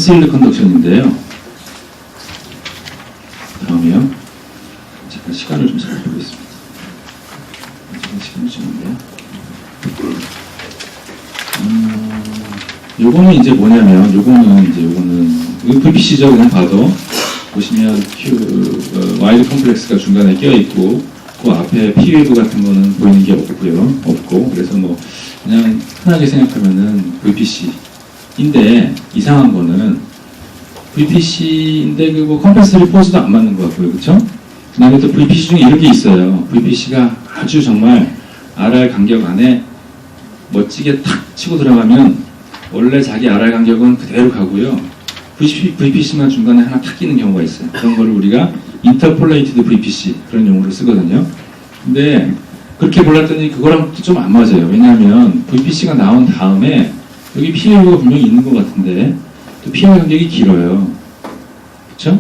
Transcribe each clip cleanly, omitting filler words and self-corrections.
컨실드 컨덕션인데요. 다음이요. 잠깐 시간을 좀 살펴보겠습니다. 시간을 주는데요. 요거는 이제 뭐냐면, 요거는 VPC죠. 그냥 봐도. 보시면, 와이드 컴플렉스가 중간에 껴있고, 그 앞에 P웨이브 같은 거는 보이는 게 없고, 그래서 뭐, 그냥 흔하게 생각하면은 VPC인데, 이상한 거는, VPC인데, 그 컴패스 리포즈도 안 맞는 것 같고요. 그쵸? 그 다음에 또 VPC 중에 이런 게 있어요. VPC가 아주 정말 RR 간격 안에 멋지게 탁 치고 들어가면, 원래 자기 RR 간격은 그대로 가고요. VPC만 중간에 하나 탁 끼는 경우가 있어요. 그런 거를 우리가 인터폴레이티드 VPC 그런 용어를 쓰거든요. 근데 그렇게 몰랐더니 그거랑 좀 안 맞아요. 왜냐하면 VPC가 나온 다음에 여기 P웨이브가 분명히 있는 것 같은데 또 P웨이브 간격이 길어요. 그쵸?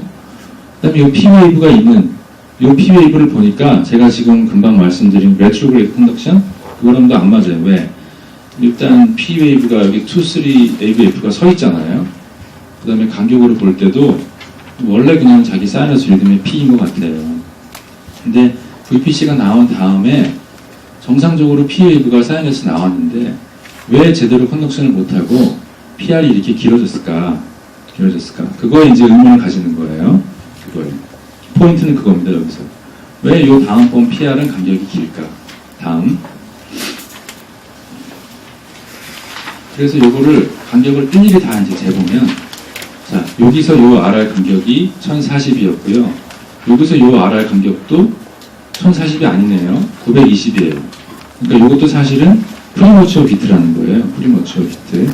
그 다음에 이 P웨이브가 있는 이 P웨이브를 보니까 제가 지금 금방 말씀드린 레트로그레이드 컨덕션 그거랑도 안 맞아요. 왜? 일단 P웨이브가 여기 2, 3 AVF가 서 있잖아요. 그 다음에 간격으로 볼 때도 원래 그냥 자기 사이너스 리듬의 P인 것 같아요. 근데 VPC가 나온 다음에 정상적으로 P웨이브가 사이너스 나왔는데 왜 제대로 컨덕션을 못하고 PR이 이렇게 길어졌을까? 그거에 이제 의문을 가지는 거예요. 그거에. 포인트는 그겁니다, 여기서. 왜 이 다음번 PR은 간격이 길까? 다음. 그래서 요거를 간격을 일일이 다 이제 재보면 자, 여기서 요 RR 간격이 1040이었고요. 여기서 요 RR 간격도 1040이 아니네요. 920이에요. 그러니까 요것도 사실은 프리머추어 비트라는 거예요. 프리머추어 비트가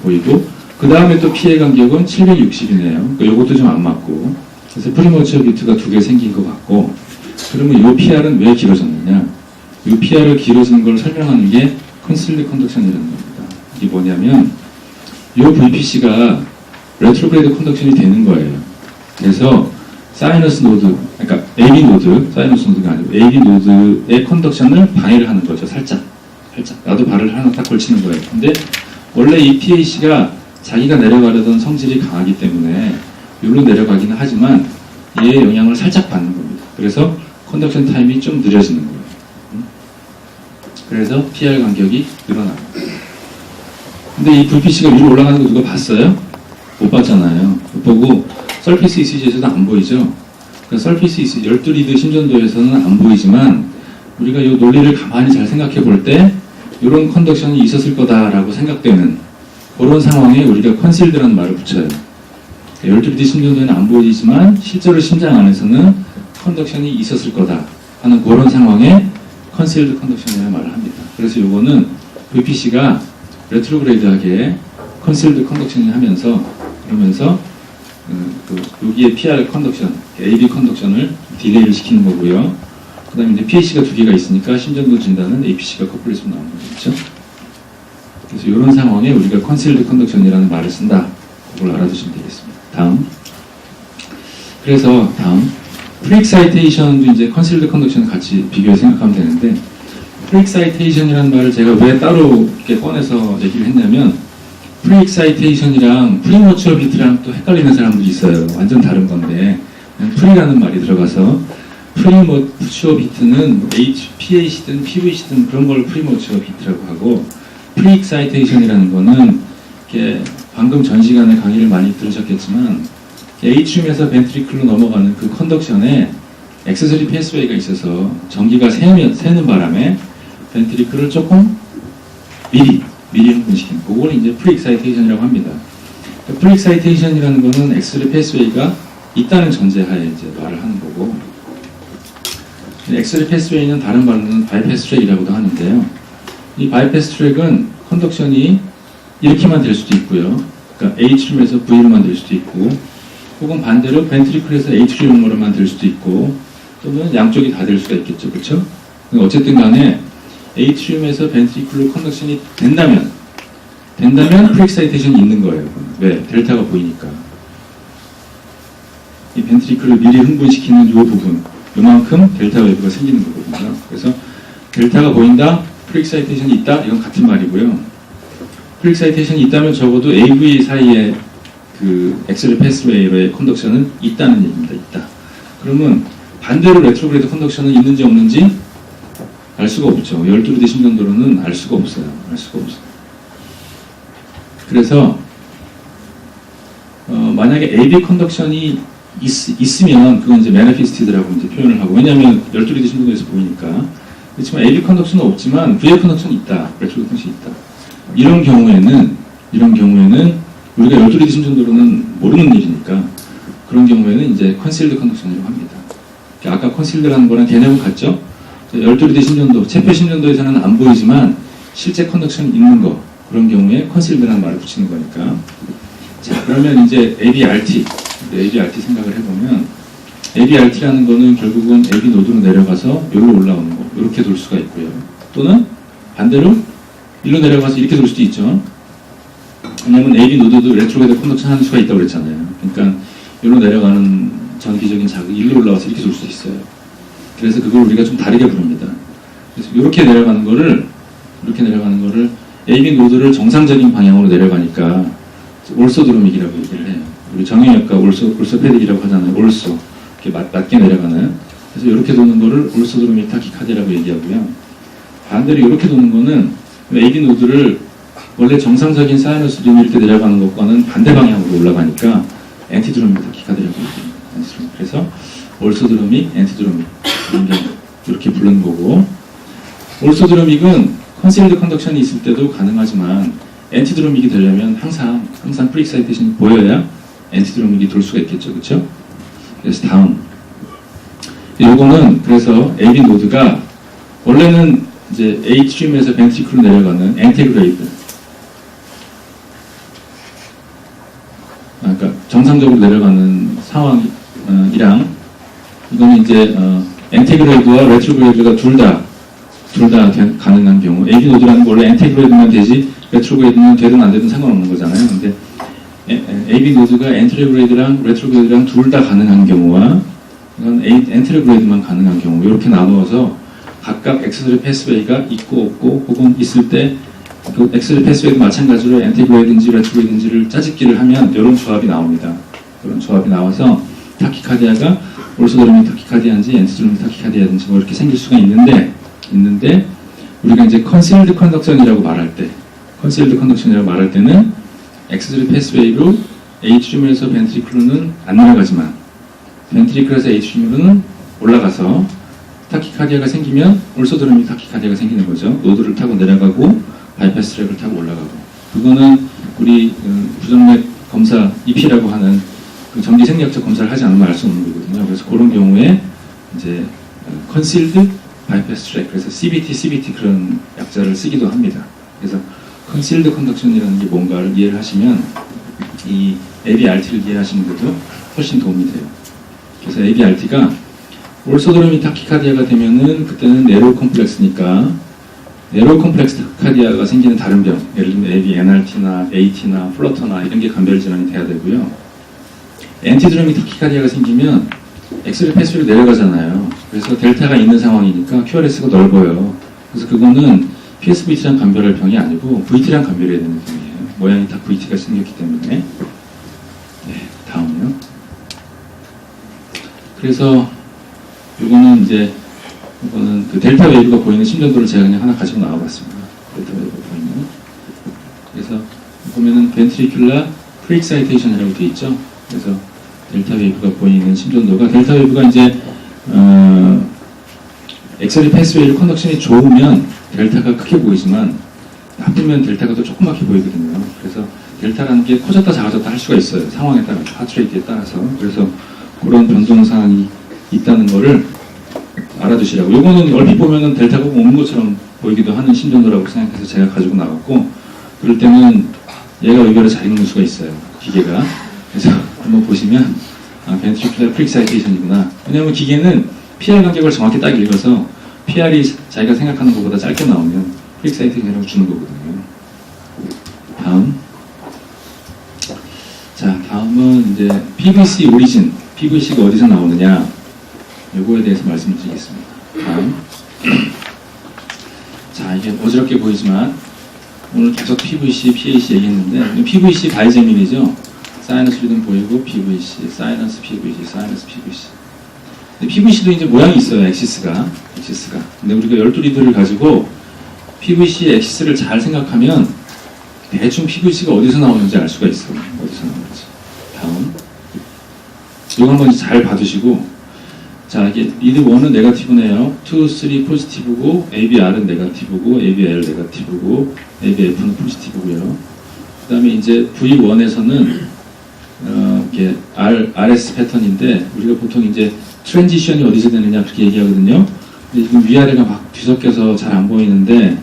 보이고 그 다음에 또 피해 간격은 760이네요. 그러니까 요것도 좀 안 맞고 그래서 프리머추어 비트가 두 개 생긴 것 같고 그러면 요 PR은 왜 길어졌느냐? 요 PR을 길어지는 걸 설명하는 게 컨실드 컨덕션이라는 겁니다. 이게 뭐냐면 요 VPC가 레트로그레이드 컨덕션이 되는 거예요. 그래서 사이너스 노드, 그러니까 AV 노드, 사이너스 노드가 아니고 AV 노드의 컨덕션을 방해를 하는 거죠. 살짝. 나도 발을 하나 딱 걸치는 거예요. 근데 원래 이 PAC가 자기가 내려가려던 성질이 강하기 때문에 여기로 내려가기는 하지만 얘의 영향을 살짝 받는 겁니다. 그래서 컨덕션 타임이 좀 느려지는 거예요. 그래서 PR 간격이 늘어나요. 근데 이 VPC가 위로 올라가는 거 누가 봤어요? 못 봤잖아요. 못 보고 서피스 ECG에서도 안 보이죠? 그러니까 서피스 ECG 12리드 심전도에서는 안 보이지만 우리가 이 논리를 가만히 잘 생각해 볼 때 이런 컨덕션이 있었을 거다라고 생각되는 그런 상황에 우리가 컨실드라는 말을 붙여요. 12리드 심전도에는 안 보이지만 실제로 심장 안에서는 컨덕션이 있었을 거다 하는 그런 상황에 컨실드 컨덕션이라는 말을 합니다. 그래서 이거는 VPC가 레트로그레이드하게 컨실드 컨덕션을 하면서 그러면서 여기에 PR 컨덕션, AB 컨덕션을 딜레이를 시키는 거고요. 그 다음에 이제 PAC가 두 개가 있으니까 심전도 진단은 APC가 커플해서 나오는 거죠. 그래서 이런 상황에 우리가 컨실드 컨덕션이라는 말을 쓴다. 그걸 알아두시면 되겠습니다. 다음. 그래서 다음. 프리엑사이테이션도 이제 컨실드 컨덕션을 같이 비교해 생각하면 되는데 프리엑사이테이션이라는 말을 제가 왜 따로 이렇게 꺼내서 얘기를 했냐면 프리엑사이테이션이랑 프리머추어 비트랑 또 헷갈리는 사람들이 있어요. 완전 다른 건데 프리라는 말이 들어가서 프리머추어 비트는 PAC든 PVC든 그런 걸 프리머추어 비트라고 하고 프리엑사이테이션이라는 거는 이렇게 방금 전 시간에 강의를 많이 들으셨겠지만 H줌에서 벤트리클로 넘어가는 그 컨덕션에 액세서리 패스웨이가 있어서 전기가 새는 바람에 벤트리클을 조금 미리 흥분시키는 그걸 이제 프리엑사이테이션이라고 합니다. 프리엑사이테이션이라는 거는 액세서리 패스웨이가 있다는 전제하에 이제 말을 하는 거고 액세서리 패스웨이는 다른 말로는 바이패스 트랙이라고도 하는데요. 이 바이패스 트랙은 컨덕션이 이렇게만 될 수도 있고요. 그러니까 H줌에서 V로만 될 수도 있고 혹은 반대로 벤트리클에서 H줌으로만 될 수도 있고 또는 양쪽이 다 될 수가 있겠죠. 그렇죠? 어쨌든 간에 H줌에서 벤트리클로 컨덕션이 된다면 프리엑사이테이션이 있는 거예요. 왜? 델타가 보이니까. 이 벤트리클을 미리 흥분시키는 이 부분 요만큼 델타 웨이브가 생기는 거거든요. 그래서 델타가 보인다, 프리엑사이테이션이 있다, 이건 같은 말이고요. 프리엑사이테이션이 있다면 적어도 AV 사이에 그 엑셀 패스웨이로의 컨덕션은 있다는 얘기입니다. 있다. 그러면 반대로 레트로그레이드 컨덕션은 있는지 없는지 알 수가 없죠. 12리드 심전도로는 알 수가 없어요. 알 수가 없어요. 그래서 만약에 AB 컨덕션이 있으면 그건 이제 매니피스티드라고 이제 표현을 하고, 왜냐하면 12리드 심전도에서 보이니까. 그렇지만 AB 컨덕션은 없지만 VA 컨덕션이 있다. 레트로그레이드 컨덕션이 있다. 이런 경우에는 우리가 12리드 심전도로는 모르는 일이니까 그런 경우에는 이제 컨실드 컨덕션이라고 합니다. 아까 컨실드라는 거랑 개념은 같죠? 12리드 심전도, 체표 심전도에서는 안 보이지만 실제 컨덕션이 있는 거, 그런 경우에 컨실드라는 말을 붙이는 거니까. 자, 그러면 이제 ABRT 생각을 해보면, ABRT라는 거는 결국은 AB 노드로 내려가서 여기로 올라오는 거, 이렇게 돌 수가 있고요. 또는 반대로 일로 내려가서 이렇게 돌 수도 있죠. 왜냐면 AB 노드도 레트로그레이드 컨덕션 하는 수가 있다고 그랬잖아요. 그러니까 여기로 내려가는 전기적인 자극이 일로 올라와서 이렇게 돌 수도 있어요. 그래서 그걸 우리가 좀 다르게 부릅니다. 그래서 이렇게 내려가는 거를 AB 노드를 정상적인 방향으로 내려가니까 올소드로믹이라고 얘기를 해요. 우리 정형외과 올소패딕이라고 하잖아요. 올소 이렇게 맞게 내려가는. 그래서 이렇게 도는 거를 올소드로믹 타키카디라고 얘기하고요. 반대로 이렇게 도는 거는 AB 노드를 원래 정상적인 사이너스 림이 이렇게 내려가는 것과는 반대 방향으로 올라가니까 엔티드로믹 타키카디라고 얘기합니다. 그래서 올소드로믹, 엔티드로믹 이렇게 부르는 거고, 올소드로믹은 컨실드 컨덕션이 있을 때도 가능하지만 엔티드로믹이 되려면 항상 프리엑사이테이션이 보여야 엔티드로믹이 돌 수가 있겠죠, 그렇죠? 그래서 다음, 요거는 그래서 AB 노드가 원래는 이제 Hstream에서 벤트리클로 내려가는 엔테그레이드, 그러니까 정상적으로 내려가는 상황이랑, 이거는 이제 엔테그레이드와 레트로그레이드가 둘 다 가능한 경우, AB 노드라는 거 원래 엔테그레이드만 되지 레트로그레이드는 되든 안 되든 상관없는 거잖아요. 근데 AB 노드가 엔테그레이드랑 레트로그레이드랑 둘 다 가능한 경우와 이건 엔테그레이드만 가능한 경우, 이렇게 나누어서 각각 엑셀 패스웨이가 있고 없고, 혹은 있을 때 그 엑셀 패스웨이도 마찬가지로 엔테그레이드인지 레트로그레이드인지를 짜집기를 하면 이런 조합이 나옵니다. 이런 조합이 나와서 타키카디아가 올소드로믹 타키카디아인지 엔티드로믹 타키카디아인지 뭐 이렇게 생길 수가 있는데 우리가 이제 컨실드 컨덕션이라고 말할 때는 엑셀 패스웨이로 Hstream에서 벤트리클로는 안 내려가지만 벤트리클에서 Hstream으로는 올라가서 타키카디아가 생기면 올소드로믹 타키카디아가 생기는 거죠. 노드를 타고 내려가고 바이패스 트랙을 타고 올라가고, 그거는 우리 부정맥 검사 EP라고 하는 그 전기 생리학적 검사를 하지 않으면 알 수 없는 거거든요. 그래서 그런 경우에 이제 컨실드 바이패스 트랙, 그래서 CBT 그런 약자를 쓰기도 합니다. 그래서 컨실드 컨덕션이라는 게 뭔가를 이해를 하시면 이 ABRT를 이해하시는 데도 훨씬 도움이 돼요. 그래서 ABRT가 올소드로믹 타키카디아가 되면은 그때는 네로 컴플렉스니까 네로 컴플렉스 타키카디아가 생기는 다른 병, 예를 들면 AB, NRT나 AT나 플러터나 이런 게 간별 질환이 돼야 되고요. 엔티드로믹 타키카디아가 생기면 엑셀 패스로 내려가잖아요. 그래서 델타가 있는 상황이니까 QRS가 넓어요. 그래서 그거는 PSVT랑 간별할 병이 아니고 VT랑 간별해야 되는 병이에요. 모양이 다 VT가 생겼기 때문에. 네, 다음이요. 그래서 이거는 그 델타 웨이브가 보이는 심전도를 제가 그냥 하나 가지고 나와봤습니다. 델타 웨이브가 보이는. 그래서 보면은 벤트리큘라 프리엑사이테이션이라고 되어 있죠. 그래서 델타 웨이브가 보이는 심전도가, 델타 웨이브가 이제 엑셀리 패스웨이 컨덕션이 좋으면 델타가 크게 보이지만 나쁘면 델타가 더 조그맣게 보이거든요. 그래서 델타라는 게 커졌다 작아졌다 할 수가 있어요. 상황에 따라서, 하트레이트에 따라서. 그래서 그런 변동 사항이 있다는 거를 알아두시라고. 요거는 얼핏 보면은 델타가 없는 것처럼 보이기도 하는 심전도라고 생각해서 제가 가지고 나왔고, 그럴 때는 얘가 의견을 잘 읽는 수가 있어요, 기계가. 그래서 한번 보시면 벤트리큘러 프리엑사이테이션이구나. 왜냐하면 기계는 PR 간격을 정확히 딱 읽어서 PR이 자기가 생각하는 것보다 짧게 나오면 프리엑사이테이션이라고 주는 거거든요. 다음. 자, 다음은 이제 PVC 오리진. PVC가 어디서 나오느냐, 요거에 대해서 말씀을 드리겠습니다. 다음. 자, 이게 어지럽게 보이지만 오늘 계속 PVC, PAC 얘기했는데 PVC 바이제민이죠. 사이너스 리듬 보이고 PVC, 사이너스 PVC, 사이너스 PVC. PVC도 이제 모양이 있어요. 엑시스가. 근데 우리가 12리드를 가지고 PVC 엑시스를 잘 생각하면 대충 PVC가 어디서 나오는지 알 수가 있어요. 어디서 나오는지. 다음. 이거 한번 잘 봐두시고, 자, 이게 리드 1은 네거티브네요. 2, 3 포지티브고, ABR은 네거티브고, ABL 네거티브고, ABF는 포지티브고요. 그 다음에 이제 V1에서는 이렇게 RS 패턴인데, 우리가 보통 이제 트랜지션이 어디서 되느냐 그렇게 얘기하거든요. 근데 지금 위아래가 막 뒤섞여서 잘 안 보이는데,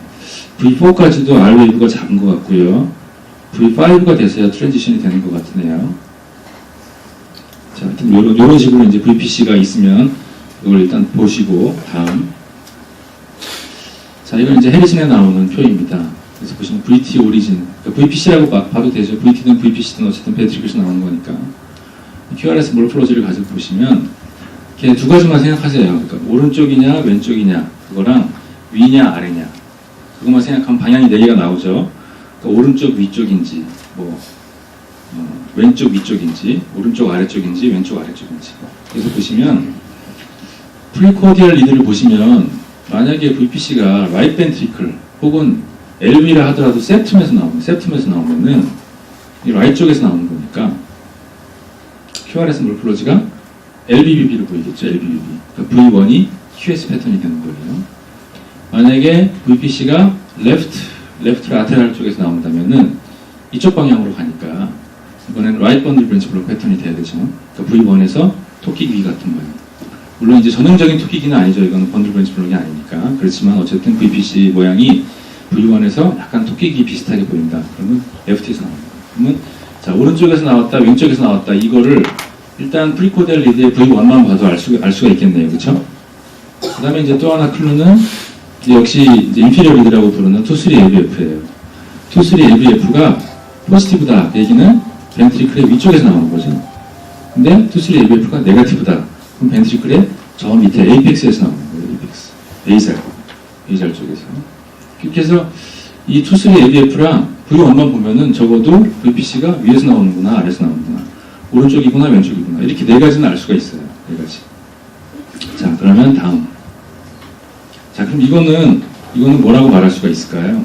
V4까지도 R 웨이브가 작은 것 같고요. V5가 돼서야 트랜지션이 되는 것 같으네요. 자, 하여튼 요런 식으로 이제 VPC가 있으면 이걸 일단 보시고, 다음. 자, 이건 이제 해리슨에 나오는 표입니다. 그래서 보시면 VT 오리진. 그러니까 VPC라고 봐도 되죠. VT든 VPC든 어쨌든 배트릭에서 나오는 거니까. QRS 몰폴로지를 가지고 보시면, 이렇게 두 가지만 생각하세요. 그러니까 오른쪽이냐, 왼쪽이냐, 그거랑 위냐, 아래냐. 그것만 생각하면 방향이 4개가 나오죠. 그러니까 오른쪽 위쪽인지, 왼쪽 위쪽인지, 오른쪽 아래쪽인지, 왼쪽 아래쪽인지. 그래서 보시면 프리코디얼 리드를 보시면 만약에 VPC가 라이트 벤트리클 혹은 LV라 하더라도 septum에서 나오면은 이 라이트 쪽에서 나오는 거니까 QRS 몰폴로지가 LBBB로 보이겠죠. LBBB. 그러니까 V1이 QS 패턴이 되는 거예요. 만약에 VPC가 레프트 라테랄 쪽에서 나온다면은 이쪽 방향으로 가니까 이번에는 라이트 번들 브랜치 블록 패턴이 돼야 되죠. 그러니까 V1에서 토끼기 같은 모양. 물론 이제 전형적인 토끼기는 아니죠. 이건 번들 브랜치 블록이 아니니까. 그렇지만 어쨌든 VPC 모양이 V1에서 약간 토끼기 비슷하게 보인다. 그러면 FT에서 나옵니다. 그러면 자, 오른쪽에서 나왔다, 왼쪽에서 나왔다. 이거를 일단 프리코델 리드의 V1만 봐도 알 수가 있겠네요. 그렇죠? 그 다음에 이제 또 하나 클루는 역시 이제 인피리어 리드라고 부르는 2-3 ABF예요. 2-3 ABF가 포지티브다. 얘기는 벤트리클의 위쪽에서 나오는 거죠. 근데 2-3 ABF가 네거티브다. 그럼 벤트리클의 저 밑에 에이펙스에서 나오는 거예요. 에이펙스. 베이잘 쪽에서. 그렇게 해서 이 2-3 ABF랑 V1만 보면은 적어도 VPC가 위에서 나오는구나, 아래에서 나오는구나, 오른쪽이구나, 왼쪽이구나. 이렇게 4가지는 알 수가 있어요. 4가지. 자, 그러면 다음. 자, 그럼 이거는 뭐라고 말할 수가 있을까요?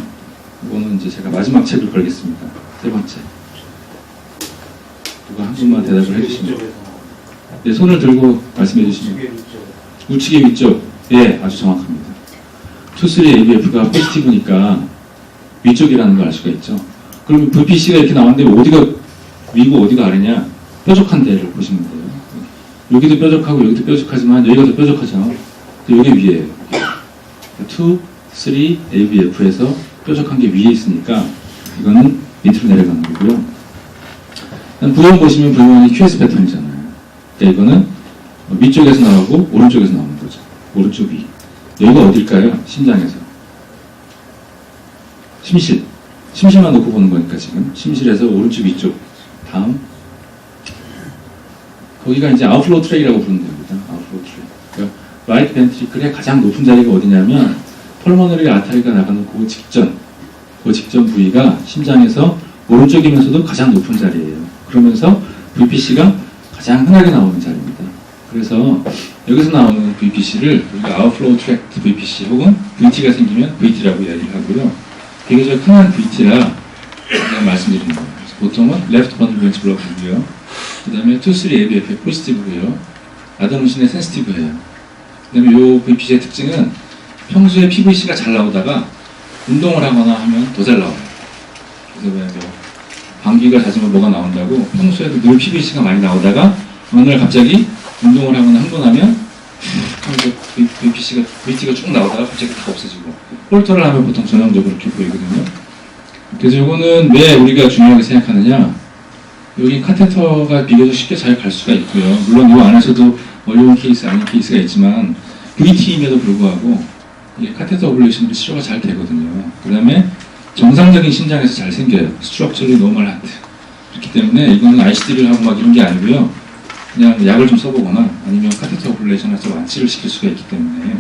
이거는 이제 제가 마지막 책을 걸겠습니다. 3번째. 누가 한 분만 대답을 해주시면. 네, 손을 들고 말씀해 주시면. 우측의 위쪽. 예, 아주 정확합니다. 2-3 ABF가 포지티브니까 위쪽이라는 걸 알 수가 있죠. 그러면 VPC가 이렇게 나왔는데 어디가 위고 어디가 아래냐? 뾰족한 데를 보시면 돼요. 여기도 뾰족하고 여기도 뾰족하지만 여기가 더 뾰족하죠. 여기 위에요. 2, 3 ABF에서 뾰족한 게 위에 있으니까 이거는 밑으로 내려가는 거고요. V1 보시면 V1이 QS 패턴이잖아요. 그러니까 이거는 위쪽에서 나오고 오른쪽에서 나오는 거죠. 오른쪽 위. 여기가 어딜까요? 심장에서. 심실만 놓고 보는 거니까 지금. 심실에서 오른쪽 위쪽. 다음. 거기가 이제 아웃플로우 트레이라고 부르는 겁니다. 아웃플로우 트레이. 그러니까 라이트 벤트리클의 가장 높은 자리가 어디냐면 펄머너리 아타리가 나가는 그 직전 부위가 심장에서 오른쪽이면서도 가장 높은 자리예요. 그러면서 VPC가 가장 흔하게 나오는 자리입니다. 그래서 여기서 나오는 VPC를 우리가 아웃플로우 트랙트 VPC 혹은 VT가 생기면 VT라고 이야기를 하고요. 비교적 흔한 VT라 그냥 말씀드리는 거예요. 보통은 레프트 번들 브랜치 블록이고요. 그 다음에 2-3 ABF의 포지티브고요. 아더무신의 센시티브예요. 그 다음에 이 VPC의 특징은 평소에 PVC가 잘 나오다가 운동을 하거나 하면 더 잘 나와요. 그래서 왜 방귀가 잦으면 뭐가 나온다고 평소에도 늘 PVC가 많이 나오다가 어느 날 갑자기 운동을 하거나 흥분하면 VT가 쭉 나오다가 갑자기 다 없어지고 홀터를 하면 보통 전형적으로 이렇게 보이거든요. 그래서 이거는 왜 우리가 중요하게 생각하느냐, 여기 카테터가 비교적 쉽게 잘 갈 수가 있고요. 물론 이 안에서도 어려운 케이스 아닌 케이스가 있지만 VT임에도 불구하고 이게 카테터 오블레이션으로 치료가 잘 되거든요. 그 다음에 정상적인 심장에서 잘 생겨요. 스트럭처리 노멀 하트. 그렇기 때문에 이거는 ICD를 하고 막 이런 게 아니고요. 그냥 약을 좀 써보거나 아니면 카테터 오블레이션을 해서 완치를 시킬 수가 있기 때문에.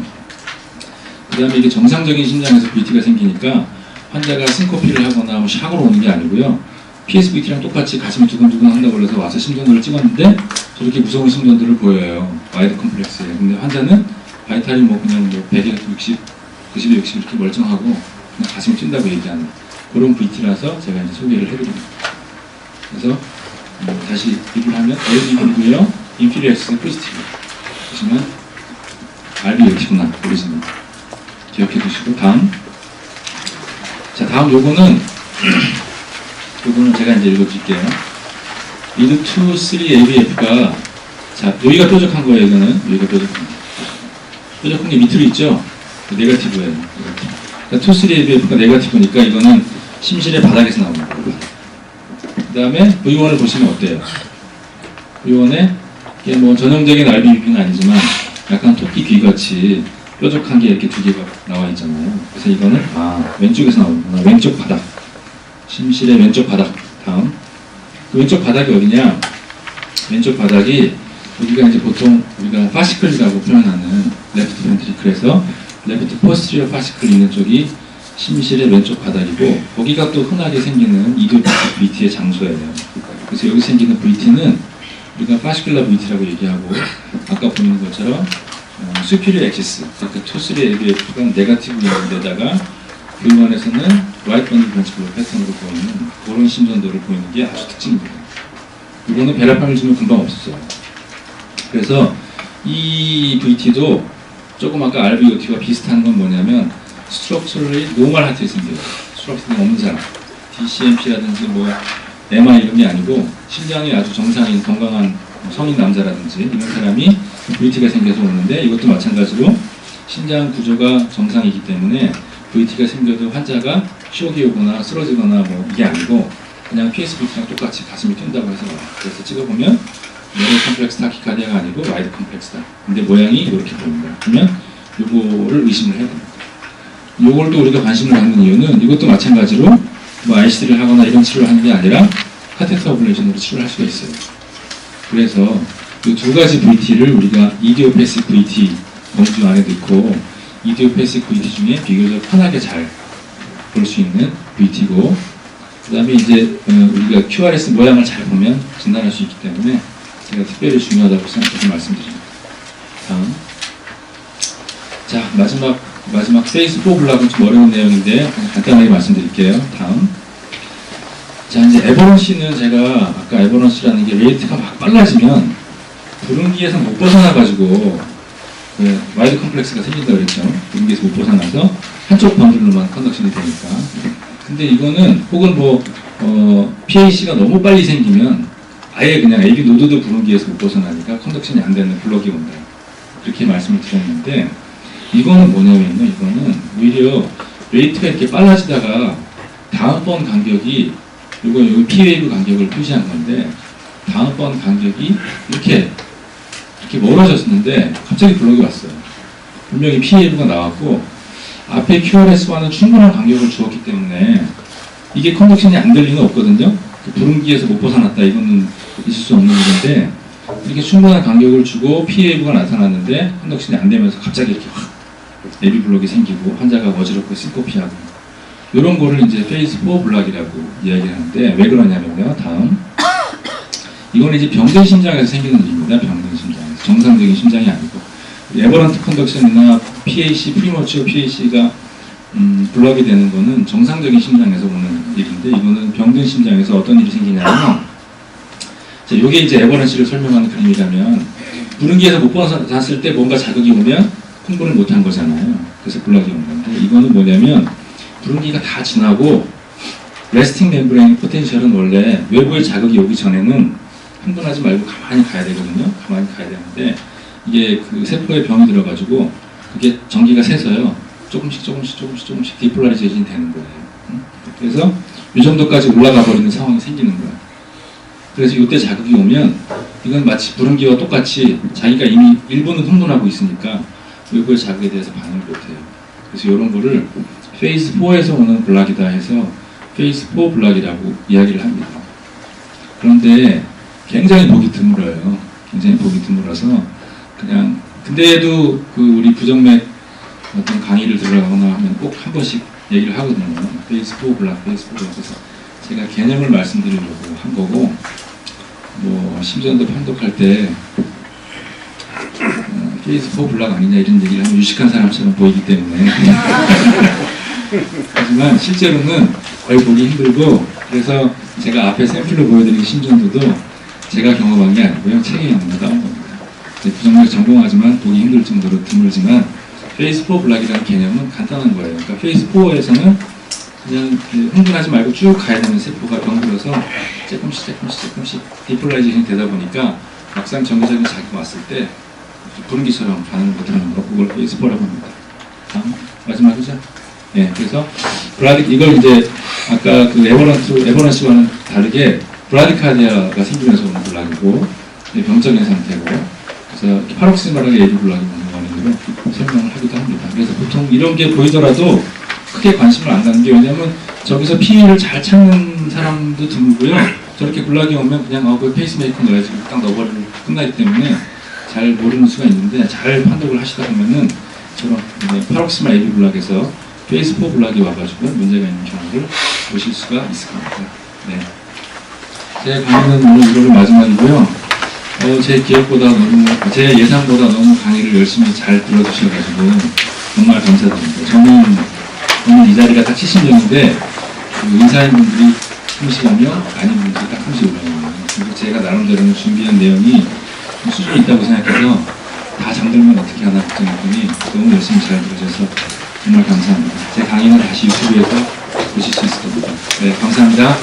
그 다음에 이게 정상적인 심장에서 VT가 생기니까 환자가 신코피를 하거나 뭐 샥으로 오는 게 아니고요. PSVT랑 똑같이 가슴이 두근두근 한다고 그래서 와서 심전도를 찍었는데 저렇게 무서운 심전도를 보여요. 와이드 컴플렉스에. 근데 환자는 바이탈이 뭐 그냥 뭐 100에 60, 90에 60 이렇게 멀쩡하고 그냥 가슴이 뛴다고 얘기하는 그런 VT라서 제가 이제 소개를 해드립니다. 그래서 다시 리뷰를 하면 LV이고요. 인피리어스 포지티브. 보시면 RB 여기구나 오리지널. 기억해 두시고 다음. 자 다음 요거는 제가 이제 읽어드릴게요. 리드 2, 3, AVF가 자 여기가 뾰족한 거예요. 이거는 여기가 뾰족한 거. 뾰족한 게 밑으로 있죠. 네거티브예요. 그러니까 2, 3, AVF가 네거티브니까 이거는 심실의 바닥에서 나오는 거예요. 그 다음에 V1을 보시면 어때요? V1에 이게 뭐 전형적인 RBBP는 아니지만 약간 토끼 귀같이 뾰족한 게 이렇게 두 개가 나와 있잖아요. 그래서 이거는 왼쪽에서 나오는구나. 왼쪽 바닥. 심실의 왼쪽 바닥. 다음. 그 왼쪽 바닥이 어디냐? 왼쪽 바닥이 여기가 이제 보통 우리가 파시클이라고 표현하는 레프트 벤트리클에서 레프트 포스트리어 파시클 있는 쪽이 심실의 왼쪽 바닥이고 거기가 또 흔하게 생기는 이디오패틱 VT의 장소예요. 그래서 여기 생기는 VT는 우리가 파시클라 VT라고 얘기하고 아까 보는 것처럼 수피리어 엑시스, 그러니까 투스리 AVF가 네거티브 있는 데다가 V1에서는 라이트 번드 벤치블록 패턴으로 보이는 그런 심전도를 보이는 게 아주 특징입니다. 이거는 베라팜을 주면 금방 없었어요. 그래서 이 VT도 조금 아까 RVOT와 비슷한 건 뭐냐면 스트럭처럴이 노멀 하트에 생겨요. 스트럭처럴이 없는 사람. DCMP라든지 뭐 MI 이런 게 아니고 심장이 아주 정상인 건강한 성인 남자라든지 이런 사람이 VT가 생겨서 오는데 이것도 마찬가지로 심장 구조가 정상이기 때문에 VT가 생겨도 환자가 쇼기 오거나 쓰러지거나 뭐 이게 아니고 그냥 PSVT랑 똑같이 가슴이 뛴다고 해서 와요. 그래서 찍어보면 네로 컴플렉스 타키카디아가 아니고 와이드 컴플렉스다. 근데 모양이 이렇게 보입니다. 그러면 요거를 의심을 해야 됩니다. 요걸 또 우리가 관심을 갖는 이유는 이것도 마찬가지로 뭐 ICD를 하거나 이런 치료를 하는 게 아니라 카테터 어블레이션으로 치료를 할 수가 있어요. 그래서 이 두 가지 VT를 우리가 이디오패식 VT 범주 안에 넣고 이디오패식 VT 중에 비교적 편하게 잘 볼 수 있는 VT고 그 다음에 이제 우리가 QRS 모양을 잘 보면 진단할 수 있기 때문에 제가 특별히 중요하다고 생각해서 말씀드립니다. 다음. 자, 마지막 페이스 4 블락은 좀 어려운 내용인데 간단하게 말씀드릴게요. 다음. 자, 이제 에버런시는 제가 아까 에버런시라는 게 레이트가 막 빨라지면 부릉기에서 못 벗어나가지고 그 와이드 컴플렉스가 생긴다고 그랬죠. 부릉기에서 못 벗어나서 한쪽 번들로만 컨덕션이 되니까. 근데 이거는 혹은 PAC가 너무 빨리 생기면 아예 그냥 AV 노드도 부릉기에서 못 벗어나니까 컨덕션이 안 되는 블럭이 온다. 그렇게 말씀을 드렸는데 이거는 뭐냐면요. 이거는 오히려 레이트가 이렇게 빨라지다가 다음번 간격이 여기 P웨이브 간격을 표시한 건데 다음번 간격이 이렇게 멀어졌는데 갑자기 블록이 왔어요. 분명히 P웨이브가 나왔고 앞에 QRS1은 충분한 간격을 주었기 때문에 이게 컨덕션이 안 될 리는 없거든요. 부릉기에서 못 벗어났다 이거는 있을 수 없는 일인데 이렇게 충분한 간격을 주고 P웨이브가 나타났는데 컨덕션이 안 되면서 갑자기 이렇게 확 내비 블록이 생기고 환자가 어지럽고 신코피하고 이런 거를 이제 페이스 4 블락이라고 이야기를 하는데 왜 그러냐면요. 다음. 이거는 이제 병든 심장에서 생기는 일입니다. 병든 심장에서. 정상적인 심장이 아니고. 에버런트 컨덕션이나 PAC, 프리머추어 PAC가 블럭이 되는 거는 정상적인 심장에서 오는 일인데 이거는 병든 심장에서 어떤 일이 생기냐면 자, 이게 이제 에버런시를 설명하는 그림이라면 부릉기에서 못 벗어났을 때 뭔가 자극이 오면 흥분을 못한 거잖아요. 그래서 블럭이 온 건데 이거는 뭐냐면 부릉기가 다 지나고 레스팅 멤브레인 포텐셜은 원래 외부의 자극이 오기 전에는 흥분하지 말고 가만히 가야 되거든요. 가만히 가야 되는데 이게 그 세포에 병이 들어가지고 그게 전기가 새서요. 조금씩 디폴라리제이션이 되는 거예요. 그래서 이 정도까지 올라가 버리는 상황이 생기는 거예요. 그래서 이때 자극이 오면 이건 마치 부릉기와 똑같이 자기가 이미 일부는 흥분하고 있으니까 외부의 자극에 대해서 반응을 못해요. 그래서 이런 거를 페이스 4에서 오는 블락이다 해서 페이스 4 블락이라고 이야기를 합니다. 그런데 굉장히 보기 드물어요. 굉장히 보기 드물어서 그냥 근데도 그 우리 부정맥 어떤 강의를 들어가거나 하면 꼭 한 번씩 얘기를 하거든요. 페이스 4 블락, 페이스 4 블락. 그래서 제가 개념을 말씀드리려고 한 거고, 뭐 심전도 판독할 때 페이스 4 블락 아니냐 이런 얘기를 하면 유식한 사람처럼 보이기 때문에 하지만 실제로는 거의 보기 힘들고, 그래서 제가 앞에 샘플로 보여드린 심전도도 제가 경험한 게 아니고요, 책에 있는 거 따온 겁니다. 부정맥 전공하지만 보기 힘들 정도로 드물지만 페이스 4 블락이라는 개념은 간단한 거예요. 그러니까 페이스 4에서는 그냥 흥분하지 말고 쭉 가야 되는 세포가 병들어서 조금씩 디폴라이제이션이 되다 보니까 막상 정기적인 자극이 왔을 때 부릉기처럼 반응을 못하는 거, 그걸 페이스 4라고 합니다. 다음 마지막이죠. 네, 그래서 이걸 이제 아까 그 에버런스와는 다르게 브라디카디아가 생기면서 오는 블락이고, 병적인 상태고, 그래서 파록시마라게 AD 블락이 오는 원인으로 설명을 하기도 합니다. 그래서 보통 이런 게 보이더라도 크게 관심을 안 갖는 게, 왜냐면 저기서 피를 잘 찾는 사람도 드물고요. 저렇게 블락이 오면 그냥 그 페이스메이커 넣어야지 딱 넣어버리고 끝나기 때문에 잘 모르는 수가 있는데, 잘 판독을 하시다 보면은 저런 파록시마 AD 블락에서 페이스 4 블락이 와가지고 문제가 있는 경우를 보실 수가 있을 겁니다. 네. 제 강의는 오늘 이걸로 마지막이고요. 제 기획보다 제 예상보다 너무 강의를 열심히 잘 들어주셔가지고 정말 감사드립니다. 저는 오늘 이 자리가 딱 70명인데 인사인분들이 30명, 아닌 분들이 딱 35명이에요. 그리고 제가 나름대로 준비한 내용이 수준이 있다고 생각해서 다 잠들면 어떻게 하나 걱정했더니 너무 열심히 잘 들어주셔서 정말 감사합니다. 제 강의는 다시 유튜브에서 보실 수 있을 겁니다. 네, 감사합니다.